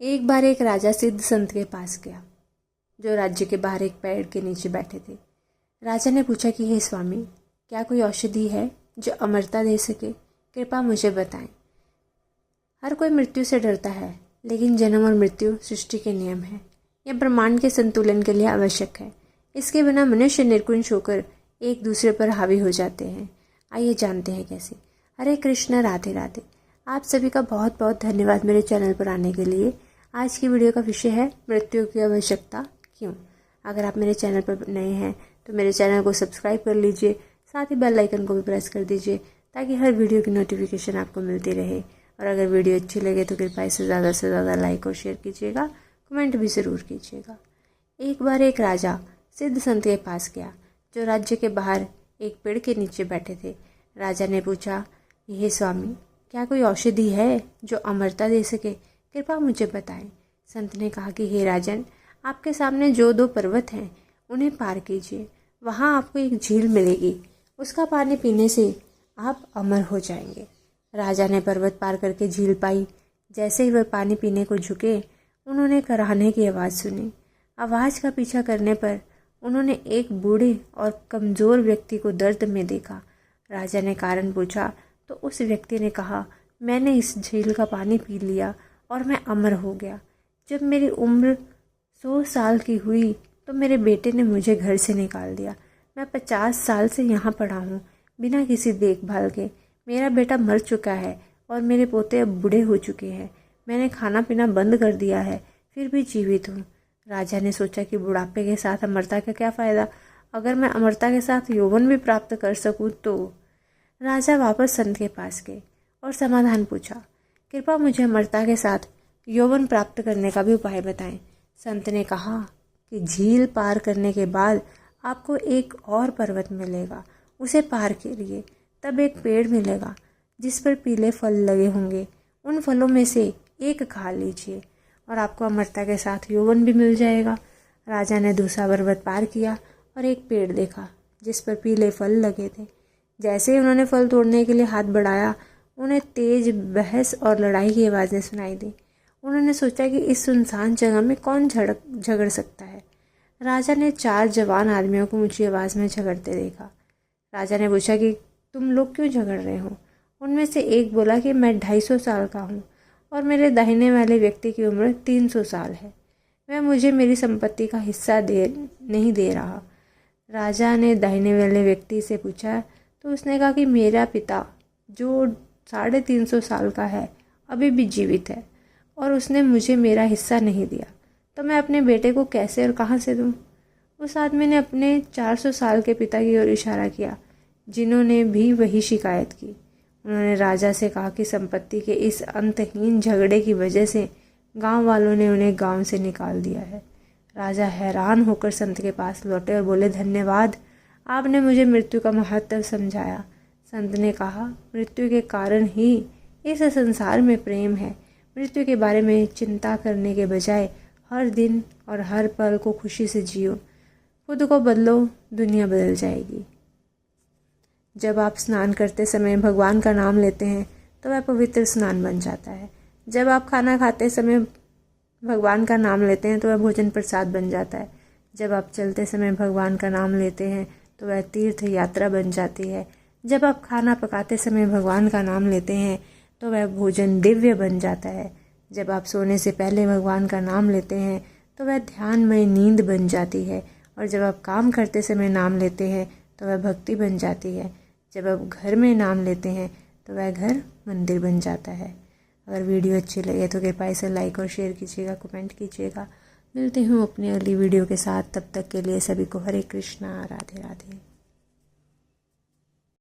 एक बार एक राजा सिद्ध संत के पास गया, जो राज्य के बाहर एक पेड़ के नीचे बैठे थे। राजा ने पूछा कि हे स्वामी, क्या कोई औषधि है जो अमरता दे सके? कृपा मुझे बताएं। हर कोई मृत्यु से डरता है, लेकिन जन्म और मृत्यु सृष्टि के नियम है। यह ब्रह्मांड के संतुलन के लिए आवश्यक है। इसके बिना मनुष्य निर्कुंज होकर एक दूसरे पर हावी हो जाते हैं। आइए जानते हैं कैसे। हरे कृष्ण, राधे राधे। आप सभी का बहुत बहुत धन्यवाद मेरे चैनल पर आने के लिए। आज की वीडियो का विषय है मृत्यु की आवश्यकता क्यों। अगर आप मेरे चैनल पर नए हैं तो मेरे चैनल को सब्सक्राइब कर लीजिए, साथ ही बेल आइकन को भी प्रेस कर दीजिए ताकि हर वीडियो की नोटिफिकेशन आपको मिलती रहे। और अगर वीडियो अच्छी लगे तो कृपया इसे ज़्यादा से ज़्यादा लाइक और शेयर कीजिएगा, कमेंट भी ज़रूर कीजिएगा। एक बार एक राजा सिद्ध संत के पास गया, जो राज्य के बाहर एक पेड़ के नीचे बैठे थे। राजा ने पूछा, हे स्वामी, क्या कोई औषधि है जो अमरता दे सके? कृपया मुझे बताएं। संत ने कहा कि हे राजन, आपके सामने जो दो पर्वत हैं उन्हें पार कीजिए। वहाँ आपको एक झील मिलेगी, उसका पानी पीने से आप अमर हो जाएंगे। राजा ने पर्वत पार करके झील पाई। जैसे ही वह पानी पीने को झुके, उन्होंने कराहने की आवाज़ सुनी। आवाज़ का पीछा करने पर उन्होंने एक बूढ़े और कमज़ोर व्यक्ति को दर्द में देखा। राजा ने कारण पूछा तो उस व्यक्ति ने कहा, मैंने इस झील का पानी पी लिया और मैं अमर हो गया। जब मेरी उम्र 100 साल की हुई तो मेरे बेटे ने मुझे घर से निकाल दिया। मैं 50 साल से यहाँ पड़ा हूँ बिना किसी देखभाल के। मेरा बेटा मर चुका है और मेरे पोते अब बूढ़े हो चुके हैं। मैंने खाना पीना बंद कर दिया है, फिर भी जीवित हूँ। राजा ने सोचा कि बुढ़ापे के साथ अमरता का क्या फ़ायदा, अगर मैं अमरता के साथ यौवन भी प्राप्त कर सकूँ तो। राजा वापस संत के पास गए और समाधान पूछा, कृपया मुझे अमरता के साथ यौवन प्राप्त करने का भी उपाय बताएं। संत ने कहा कि झील पार करने के बाद आपको एक और पर्वत मिलेगा, उसे पार करिए, तब एक पेड़ मिलेगा जिस पर पीले फल लगे होंगे। उन फलों में से एक खा लीजिए और आपको अमरता के साथ यौवन भी मिल जाएगा। राजा ने दूसरा पर्वत पार किया और एक पेड़ देखा जिस पर पीले फल लगे थे। जैसे ही उन्होंने फल तोड़ने के लिए हाथ बढ़ाया, उन्हें तेज बहस और लड़ाई की आवाज़ें सुनाई दी। उन्होंने सोचा कि इस सुनसान जगह में कौन झगड़ सकता है। राजा ने 4 जवान आदमियों को ऊंची आवाज़ में झगड़ते देखा। राजा ने पूछा कि तुम लोग क्यों झगड़ रहे हो? उनमें से एक बोला कि मैं 250 साल का हूँ और मेरे दाहिने वाले व्यक्ति की उम्र 300 साल है। वह मुझे मेरी संपत्ति का हिस्सा नहीं दे रहा। राजा ने दाहिने वाले व्यक्ति से पूछा तो उसने कहा कि मेरा पिता जो 350 साल का है अभी भी जीवित है और उसने मुझे मेरा हिस्सा नहीं दिया, तो मैं अपने बेटे को कैसे और कहाँ से दूँ? उस आदमी ने अपने 400 साल के पिता की ओर इशारा किया, जिन्होंने भी वही शिकायत की। उन्होंने राजा से कहा कि संपत्ति के इस अंतहीन झगड़े की वजह से गांव वालों ने उन्हें गांव से निकाल दिया है। राजा हैरान होकर संत के पास लौटे और बोले, धन्यवाद, आपने मुझे मृत्यु का महत्व समझाया। संत ने कहा, मृत्यु के कारण ही इस संसार में प्रेम है। मृत्यु के बारे में चिंता करने के बजाय हर दिन और हर पल को खुशी से जियो। खुद को बदलो, दुनिया बदल जाएगी। जब आप स्नान करते समय भगवान का नाम लेते हैं तो वह पवित्र स्नान बन जाता है। जब आप खाना खाते समय भगवान का नाम लेते हैं तो वह भोजन प्रसाद बन जाता है। जब आप चलते समय भगवान का नाम लेते हैं तो वह तीर्थ यात्रा बन जाती है। जब आप खाना पकाते समय भगवान का नाम लेते हैं तो वह भोजन दिव्य बन जाता है। जब आप सोने से पहले भगवान का नाम लेते हैं तो वह ध्यानमय नींद बन जाती है। और जब आप काम करते समय नाम लेते हैं तो वह भक्ति बन जाती है। जब आप घर में नाम लेते हैं तो वह घर मंदिर बन जाता है। अगर वीडियो अच्छी लगे तो कृपया इसे लाइक और शेयर कीजिएगा, कमेंट कीजिएगा। मिलती हूँ अपनी अगली वीडियो के साथ, तब तक के लिए सभी को हरे कृष्णा, राधे राधे।